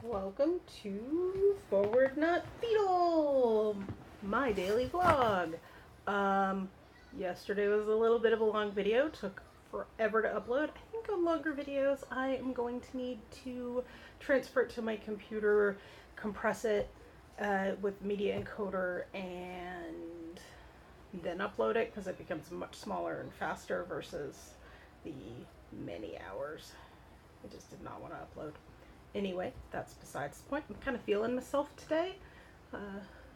Welcome to Forward Not Fetal, my daily vlog. Um, Yesterday was a little bit of a long video, took forever to upload. I think on longer videos I am going to need to transfer it to my computer, compress it with media encoder, and then upload it because it becomes much smaller and faster versus the many hours. I just did not want to upload. Anyway, that's besides the point. I'm kind of feeling myself today.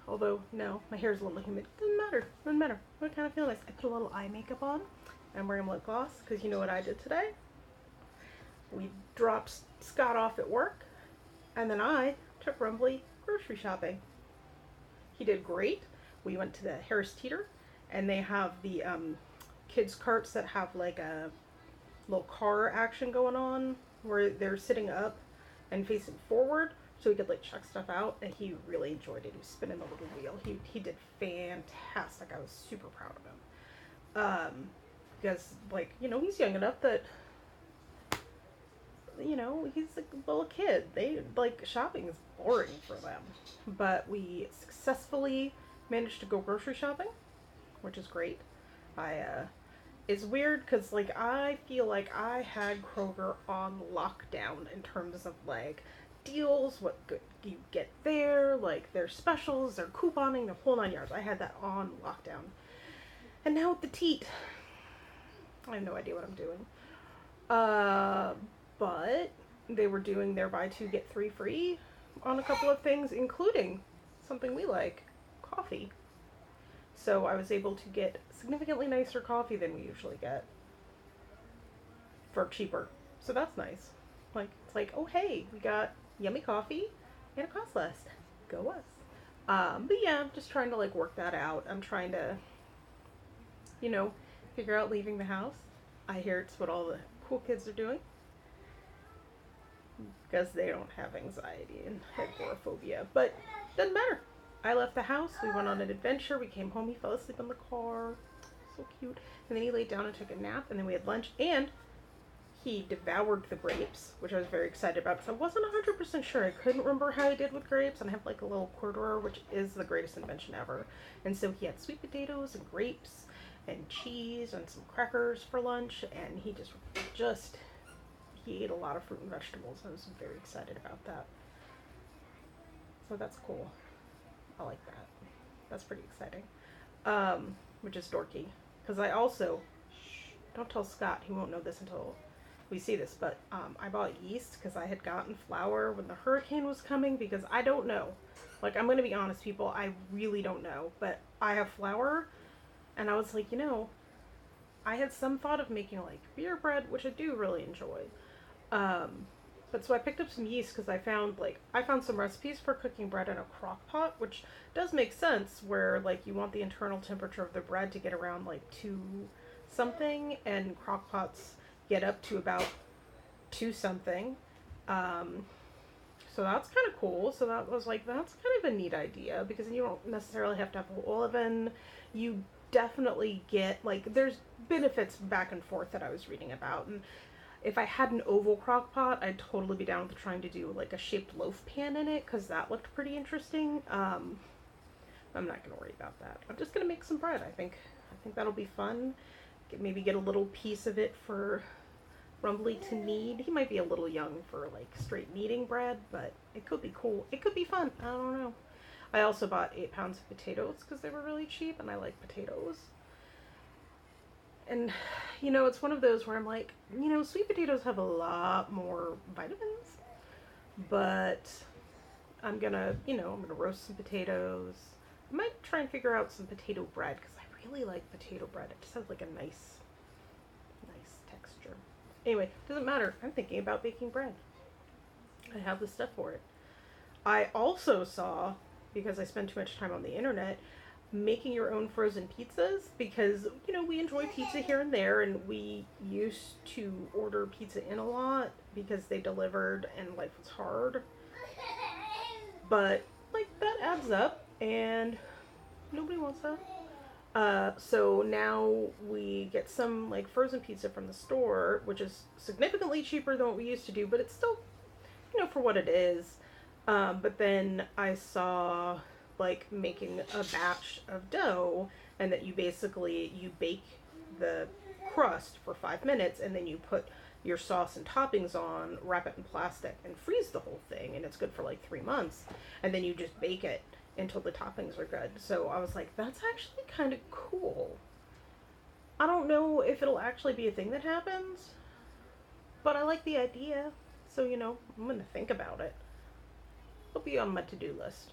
Although, no, my hair's a little humid. Doesn't matter. Doesn't matter. I kind of feel nice. I put a little eye makeup on. I'm wearing lip gloss because you know what I did today? We dropped Scott off at work, and then I took Rumbly grocery shopping. He did great. We went to the Harris Teeter, and they have the kids' carts that have like a little car action going on where they're sitting up and facing forward so he could like check stuff out, and he really enjoyed it. He was spinning the little wheel. He did fantastic. I was super proud of him. Because like, he's young enough that he's like a little kid. They like shopping is boring for them. But we successfully managed to go grocery shopping, which is great. I It's weird because like I feel like I had Kroger on lockdown in terms of like deals, what good you get there, like their specials, their couponing, the whole 9 yards. I had that on lockdown. And now with the teat, I have no idea what I'm doing. But they were doing their buy two get three free on a couple of things, including something we like, coffee. So I was able to get significantly nicer coffee than we usually get for cheaper. So that's nice. Like, it's like, oh hey, we got yummy coffee and it costs less. Go us. But yeah, I'm just trying to like work that out. I'm trying to, figure out leaving the house. I hear it's what all the cool kids are doing because they don't have anxiety and agoraphobia. But doesn't matter. I left the house. We went on an adventure. We came home. He fell asleep in the car. So cute. And then he laid down and took a nap. And then we had lunch. And he devoured the grapes, which I was very excited about because I wasn't 100% sure. I couldn't remember how he did with grapes. And I have like a little corduroy, which is the greatest invention ever. And so he had sweet potatoes and grapes and cheese and some crackers for lunch. And he ate a lot of fruit and vegetables. I was very excited about that. So that's cool. I like that. That's pretty exciting. Which is dorky. Because I also, don't tell Scott, he won't know this until we see this, but I bought yeast because I had gotten flour when the hurricane was coming because I don't know. Like, I'm going to be honest, people, I really don't know. But I have flour, and I was like, I had some thought of making like beer bread, which I do really enjoy. But so I picked up some yeast because I found some recipes for cooking bread in a crock pot, which does make sense where like you want the internal temperature of the bread to get around like 2 something, and crock pots get up to about 2 something. So that's kind of cool. So that was like, that's kind of a neat idea because you don't necessarily have to have a whole oven. You definitely get like, there's benefits back and forth that I was reading about. And if I had an oval crock pot, I'd totally be down with trying to do like a shaped loaf pan in it because that looked pretty interesting. I'm not gonna worry about that. I'm just gonna make some bread. I think that'll be fun. Maybe get a little piece of it for Rumbly to knead. He might be a little young for like straight kneading bread, but it could be cool. It could be fun. I don't know. I also bought 8 pounds of potatoes because they were really cheap and I like potatoes. And, it's one of those where I'm like, sweet potatoes have a lot more vitamins, but I'm gonna roast some potatoes. I might try and figure out some potato bread because I really like potato bread. It just has like a nice texture. Anyway, doesn't matter. I'm thinking about baking bread. I have the stuff for it. I also saw, because I spend too much time on the internet, making your own frozen pizzas because we enjoy pizza here and there, and we used to order pizza in a lot because they delivered and life was hard, but like that adds up and nobody wants that. So now we get some like frozen pizza from the store, which is significantly cheaper than what we used to do, but it's still for what it is. But then I saw like making a batch of dough, and that you bake the crust for 5 minutes, and then you put your sauce and toppings on, wrap it in plastic, and freeze the whole thing, and it's good for like 3 months. And then you just bake it until the toppings are good. So I was like, that's actually kind of cool. I don't know if it'll actually be a thing that happens, but I like the idea. So, I'm going to think about it. It'll be on my to-do list.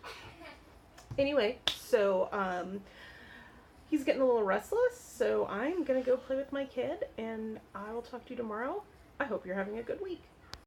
Anyway, so he's getting a little restless, so I'm going to go play with my kid, and I will talk to you tomorrow. I hope you're having a good week.